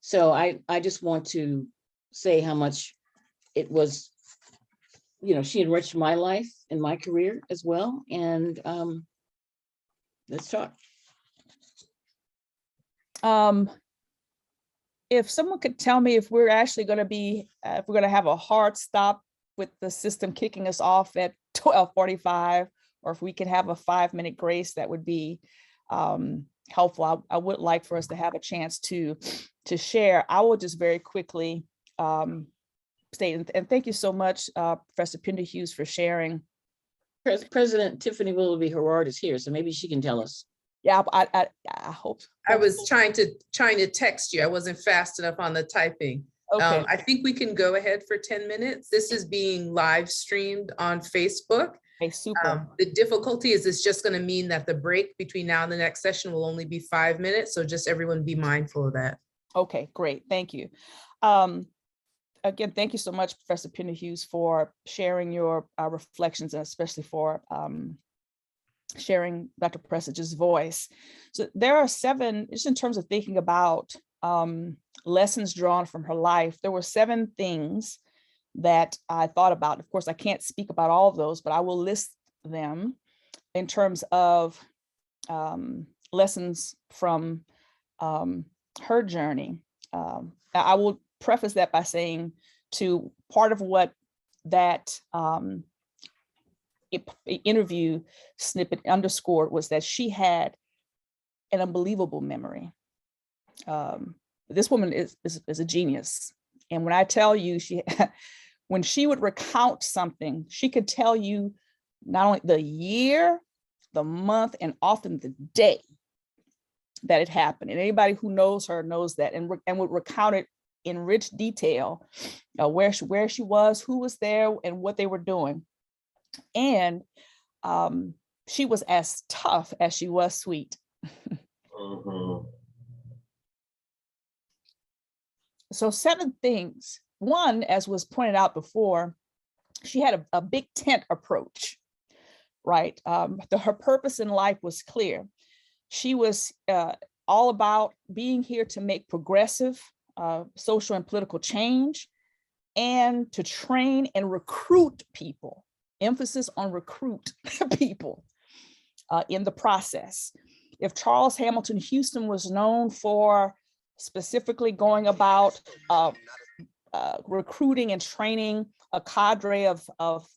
So I just want to say how much it was, you know, she enriched my life and my career as well. And let's talk. If someone could tell me if we're actually going to be, if we're going to have a hard stop with the system kicking us off at 12:45, or if we could have a 5-minute grace, that would be helpful. I would like for us to have a chance to share. I will just very quickly state, and thank you so much, Professor Pinderhughes, for sharing. President Tiffany Willoughby Herard is here, so maybe she can tell us. Yeah, I hope. I was trying to text you. I wasn't fast enough on the typing. Okay. I think we can go ahead for 10 minutes. This is being live streamed on Facebook. Okay, super. The difficulty is it's just going to mean that the break between now and the next session will only be 5 minutes. So just everyone be mindful of that. Okay, great. Thank you. Again, thank you so much, Professor Pinderhughes, for sharing your reflections, and especially for sharing Dr. Prestage's voice. So there are 7, just in terms of thinking about lessons drawn from her life, there were 7 things that I thought about. Of course, I can't speak about all of those, but I will list them in terms of lessons from her journey. I will preface that by saying, to part of what that interview snippet underscored was that she had an unbelievable memory. This woman is a genius. And when I tell you, when she would recount something, she could tell you not only the year, the month, and often the day that it happened. And anybody who knows her knows that, and would recount it in rich detail, where she was, who was there, and what they were doing. And she was as tough as she was sweet. So 7 things. One, as was pointed out before, she had a big tent approach, right? Her purpose in life was clear. She was all about being here to make progressive social and political change, and to train and recruit people, emphasis on recruit people in the process. If Charles Hamilton Houston was known for specifically going about recruiting and training a cadre of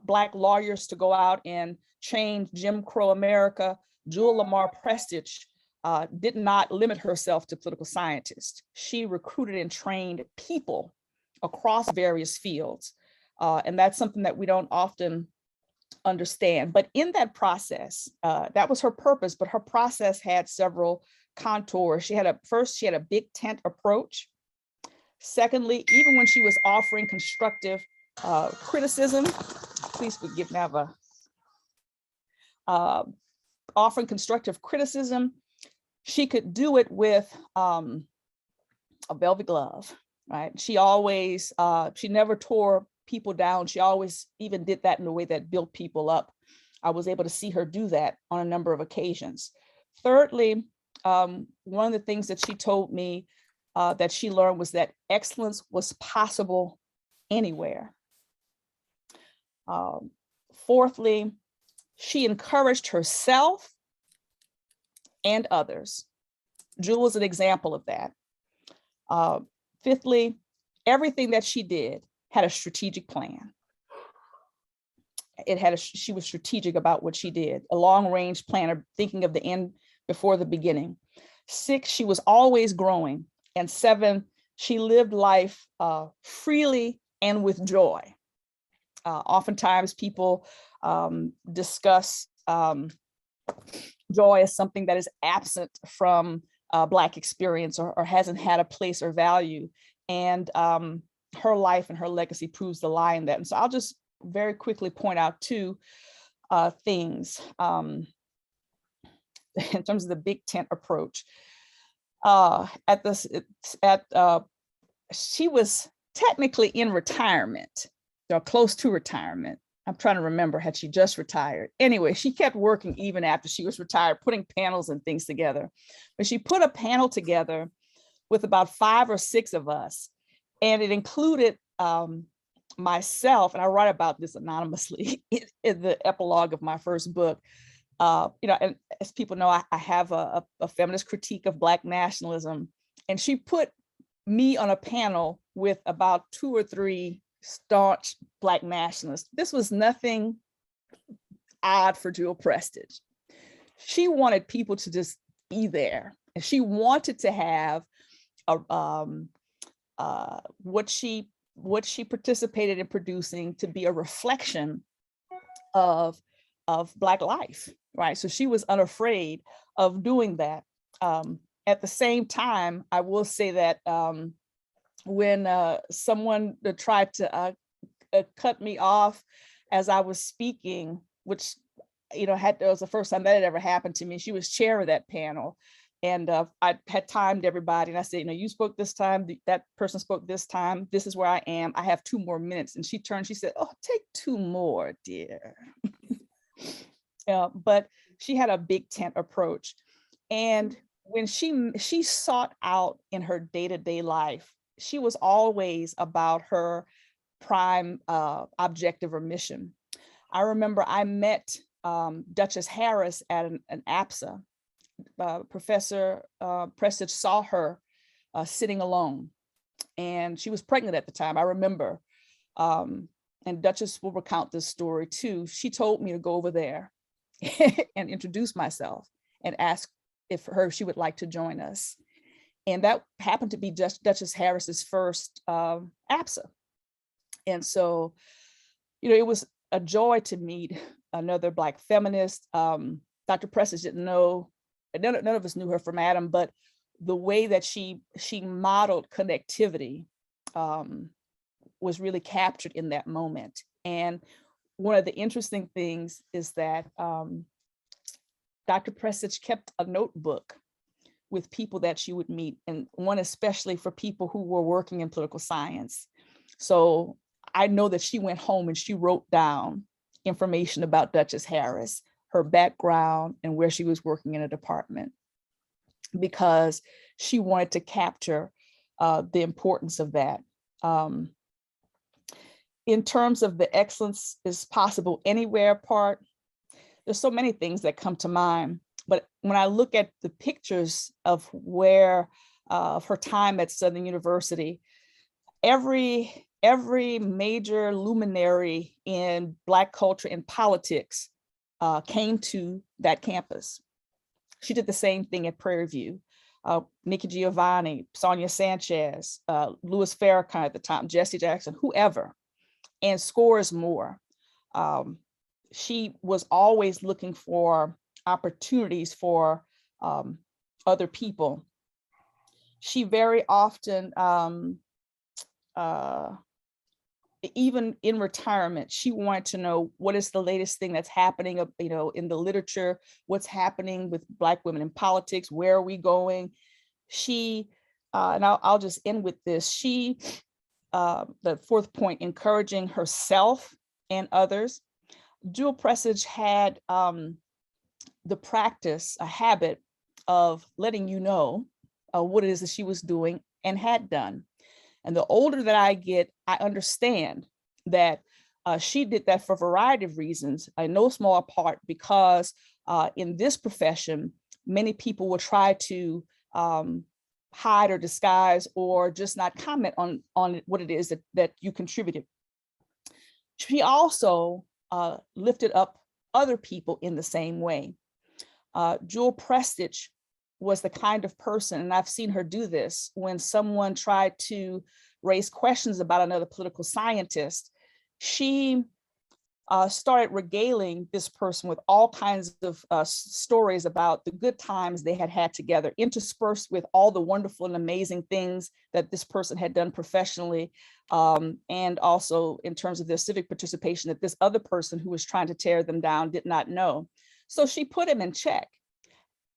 Black lawyers to go out and change Jim Crow America, Jewel Prestage did not limit herself to political scientists. She recruited and trained people across various fields. And that's something that we don't often understand. But in that process, that was her purpose, but her process had several contours. First, she had a big tent approach. Secondly, even when she was offering constructive criticism, please forgive me, offering constructive criticism, she could do it with a velvet glove, right? She always, she never tore people down. She always even did that in a way that built people up. I was able to see her do that on a number of occasions. Thirdly, one of the things that she told me that she learned was that excellence was possible anywhere. Fourthly, she encouraged herself and others. Jewel was an example of that. Fifthly, everything that she did had a strategic plan. She was strategic about what she did, a long-range plan of thinking of the end before the beginning. 6, she was always growing. And 7, she lived life freely and with joy. Oftentimes people discuss joy as something that is absent from Black experience or hasn't had a place or value. And her life and her legacy proves the lie in that. And so I'll just very quickly point out 2 things in terms of the big tent approach. She was technically in retirement, or close to retirement. I'm trying to remember, had she just retired? Anyway, she kept working even after she was retired, putting panels and things together. But she put a panel together with about 5 or 6 of us, and it included myself, and I write about this anonymously in the epilogue of my first book. And as people know, I have a feminist critique of Black nationalism, and she put me on a panel with about 2 or 3 staunch Black nationalists. This was nothing odd for Jewel Prestage. She wanted people to just be there, and she wanted to have what she participated in producing to be a reflection of Black life, right? So she was unafraid of doing that. At the same time, I will say that when someone tried to cut me off as I was speaking, which that was the first time that had ever happened to me. She was chair of that panel, and I had timed everybody, and I said, you spoke this time, that person spoke this time, this is where I am, I have 2 more minutes. And she turned, she said, oh, take 2 more, dear. But she had a big tent approach. And when she sought out in her day-to-day life, she was always about her prime objective or mission. I remember I met Duchess Harris at an APSA. Professor Prestage saw her sitting alone, and she was pregnant at the time, I remember. And Duchess will recount this story too. She told me to go over there and introduce myself and ask if she would like to join us. And that happened to be just Duchess Harris's first APSA. And so, it was a joy to meet another Black feminist. Dr. Prestage didn't know, none of us knew her from Adam, but the way that she modeled connectivity was really captured in that moment. And one of the interesting things is that Dr. Prestage kept a notebook with people that she would meet, and one especially for people who were working in political science. So I know that she went home and she wrote down information about Duchess Harris, her background, and where she was working in a department, because she wanted to capture the importance of that. In terms of the excellence is possible anywhere part, there's so many things that come to mind. But when I look at the pictures of of her time at Southern University, every major luminary in Black culture and politics came to that campus. She did the same thing at Prairie View. Nikki Giovanni, Sonia Sanchez, Louis Farrakhan at the time, Jesse Jackson, whoever, and scores more. She was always looking for opportunities for other people. She very often, even in retirement, she wanted to know what is the latest thing that's happening, in the literature, what's happening with Black women in politics, where are we going? She, and I'll just end with this, she, the 4th point, encouraging herself and others. Jewel Prestage had the practice, a habit of letting you know what it is that she was doing and had done. And the older that I get, I understand that she did that for a variety of reasons, in no small part because in this profession, many people will try to hide or disguise or just not comment on what it is that you contributed. She also lifted up other people in the same way. Jewel Prestage was the kind of person, and I've seen her do this, when someone tried to raise questions about another political scientist, she started regaling this person with all kinds of stories about the good times they had had together, interspersed with all the wonderful and amazing things that this person had done professionally, and also in terms of their civic participation that this other person who was trying to tear them down did not know. So she put him in check,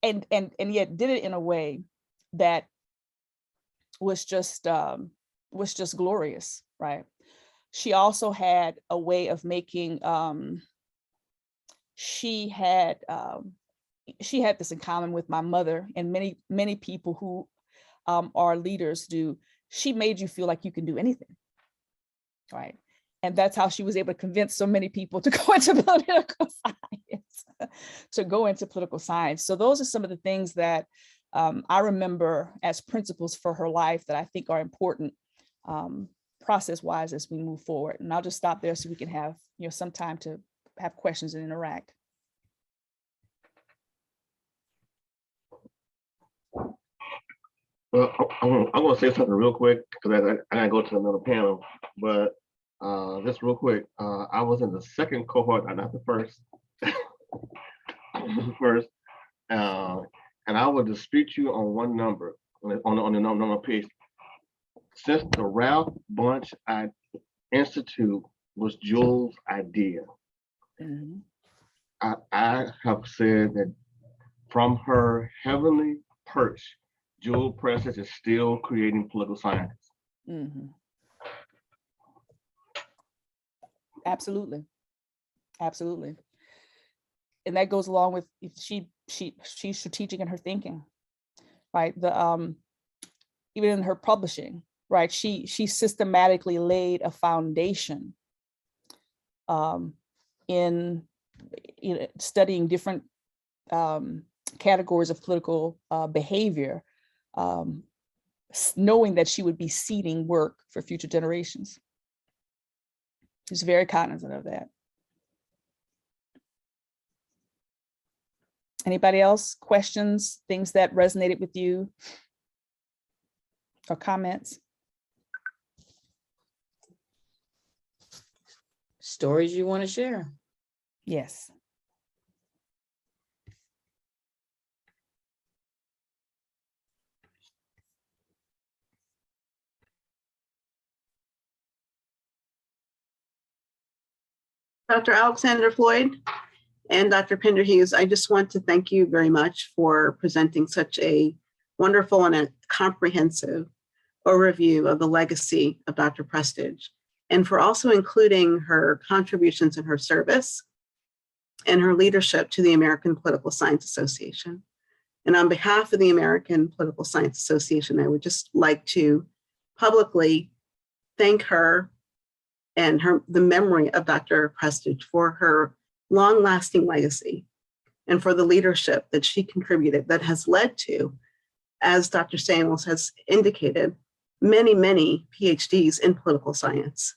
and yet did it in a way that was just glorious, right? She also had a way of making, she had this in common with my mother and many people who are leaders do. She made you feel like you can do anything, right? And that's how she was able to convince so many people to go into political science, So those are some of the things that I remember as principles for her life that I think are important process-wise as we move forward. And I'll just stop there so we can have some time to have questions and interact. Well, I'm going to say something real quick because I gotta go to another panel. But just real quick, I was in the second cohort, not the first. First, and I will dispute you on one number on the number piece. Since the Ralph Bunche Institute was Jewel's idea, I have said that from her heavenly perch, Jewel Prestage is still creating political science. Absolutely, absolutely, and that goes along with she's strategic in her thinking, right? The even in her publishing, right? She systematically laid a foundation in studying different categories of political behavior, knowing that she would be seeding work for future generations. She's very cognizant of that. Anybody else? Questions, things that resonated with you, or comments? Stories you want to share? Yes. Dr. Alexander-Floyd and Dr. Pinderhughes, I just want to thank you very much for presenting such a wonderful and a comprehensive overview of the legacy of Dr. Prestage, and for also including her contributions in her service and her leadership to the American Political Science Association. And on behalf of the American Political Science Association, I would just like to publicly thank her and the memory of Dr. Prestage for her long-lasting legacy and for the leadership that she contributed that has led to, as Dr. Samuels has indicated, many, many PhDs in political science.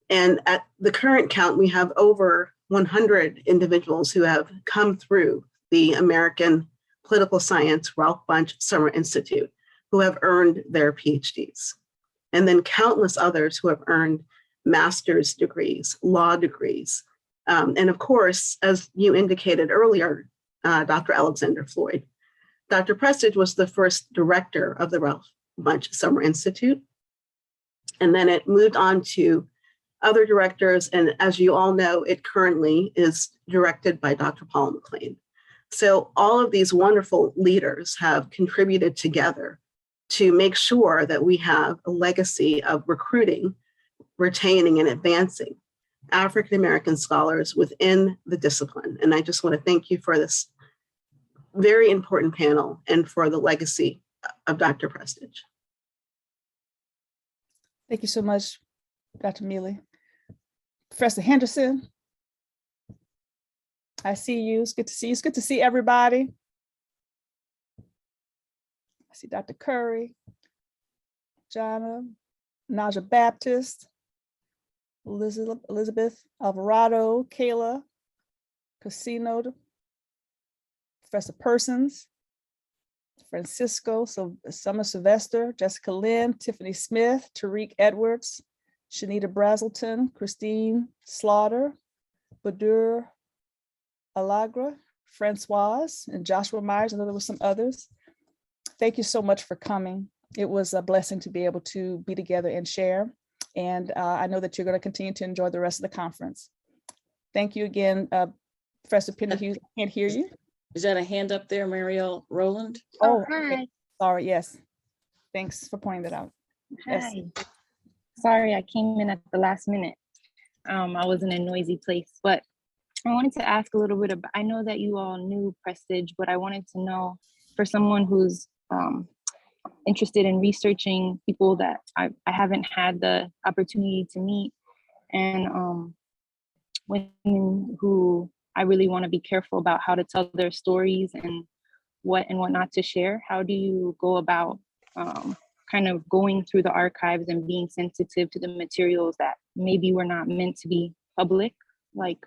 And at the current count, we have over 100 individuals who have come through the American Political Science Ralph Bunche Summer Institute who have earned their PhDs. And then countless others who have earned master's degrees, law degrees. And of course, as you indicated earlier, Dr. Alexander-Floyd, Dr. Prestage was the first director of the Ralph Bunche Summer Institute. And then it moved on to other directors. And as you all know, it currently is directed by Dr. Paula McLean. So all of these wonderful leaders have contributed together to make sure that we have a legacy of recruiting, retaining, and advancing African-American scholars within the discipline. And I just want to thank you for this very important panel and for the legacy of Dr. Prestage. Thank you so much, Dr. Mealy. Professor Henderson, I see you. It's good to see you. It's good to see everybody. I see Dr. Curry, Jana, Naja Baptist, Elizabeth Alvarado, Kayla, Casino, Professor Persons, Francisco Summer Sylvester, Jessica Lynn, Tiffany Smith, Tariq Edwards, Shanita Brazelton, Christine Slaughter, Badur Alagra, Francoise, and Joshua Myers. I know there were some others. Thank you so much for coming. It was a blessing to be able to be together and share. And I know that you're going to continue to enjoy the rest of the conference. Thank you again, Professor Pinderhughes. I can't hear you. Is that a hand up there, Marielle Rowland? Oh, hi. okay. Sorry, yes. Thanks for pointing that out. Yes. Hi. Sorry, I came in at the last minute. I was in a noisy place, but I wanted to ask a little bit about, I know that you all knew Prestige, but I wanted to know, for someone who's interested in researching people that I haven't had the opportunity to meet, and women who I really want to be careful about how to tell their stories and what not to share. How do you go about kind of going through the archives and being sensitive to the materials that maybe were not meant to be public, like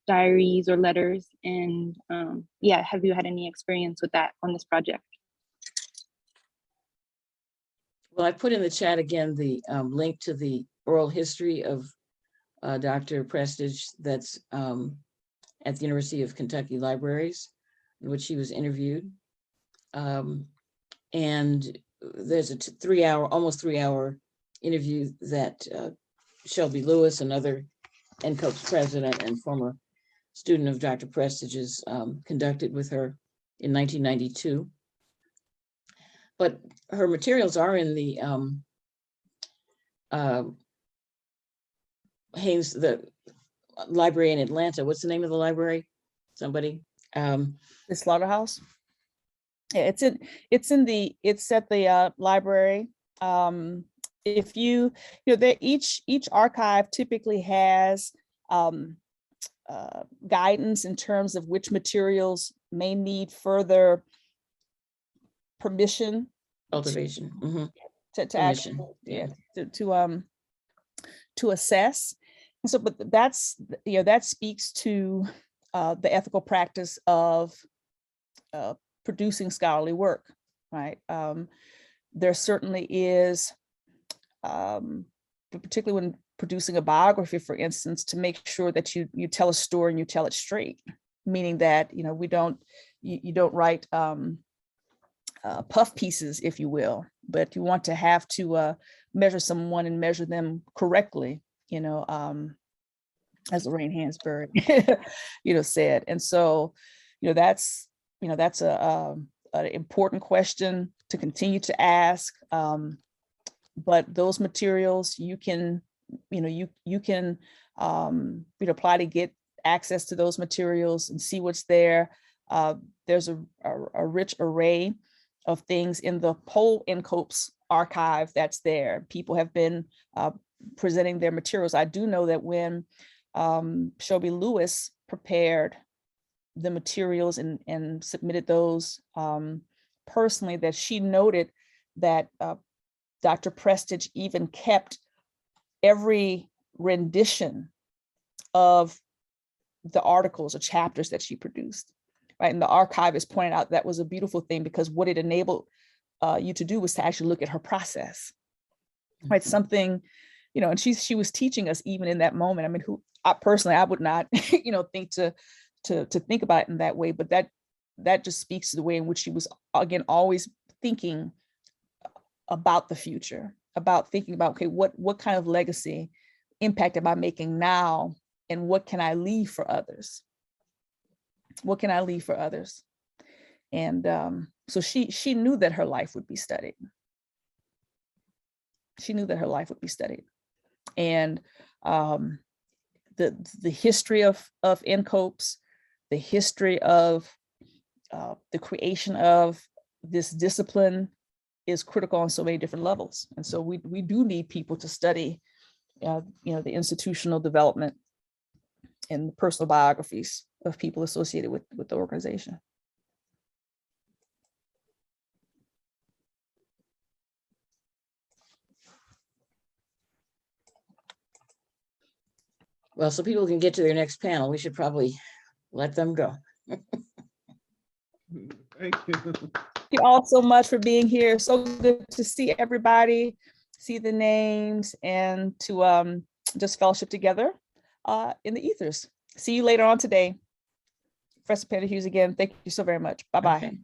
diaries or letters? And yeah, have you had any experience with that on this project? Well, I put in the chat again the link to the oral history of Dr. Prestage that's at the University of Kentucky Libraries, in which he was interviewed. And there's a almost 3-hour interview that Shelby Lewis, another NCOPE's president and former student of Dr. Prestage's, conducted with her in 1992. But her materials are in the Haynes, the library in Atlanta. What's the name of the library? Somebody? The Slaughterhouse. Yeah, it's at the library. If you each archive typically has guidance in terms of which materials may need further permission, Cultivation. to Permission, actually, to assess. And so, but that's, that speaks to the ethical practice of producing scholarly work, right? There certainly is, particularly when producing a biography, for instance, to make sure that you tell a story and you tell it straight, meaning that you don't write puff pieces, if you will, but you want to have to measure someone and measure them correctly, as Lorraine Hansberry, said. And so, that's an important question to continue to ask. But those materials you can apply to get access to those materials and see what's there. There's a rich array of things in the whole NCOPE's archive that's there. People have been presenting their materials. I do know that when Shelby Lewis prepared the materials and submitted those personally, that she noted that Dr. Prestage even kept every rendition of the articles or chapters that she produced, right? And the archivist pointed out that was a beautiful thing, because what it enabled you to do was to actually look at her process, right? Something, and she was teaching us even in that moment. I mean, I would not, think to think about it in that way, but that just speaks to the way in which she was, again, always thinking about the future, about thinking about, okay, what kind of legacy impact am I making now, and what can I leave for others? What can I leave for others? And so she knew that her life would be studied. She knew that her life would be studied. And the history of NCOPES, the history of the creation of this discipline is critical on so many different levels. And so we do need people to study, the institutional development and the personal biographies of people associated with the organization. Well, so people can get to their next panel, we should probably let them go. Thank you. Thank you all so much for being here. So good to see everybody, see the names, and to just fellowship together in the ethers. See you later on today. Professor Pinderhughes again, thank you so very much. Bye-bye. Okay.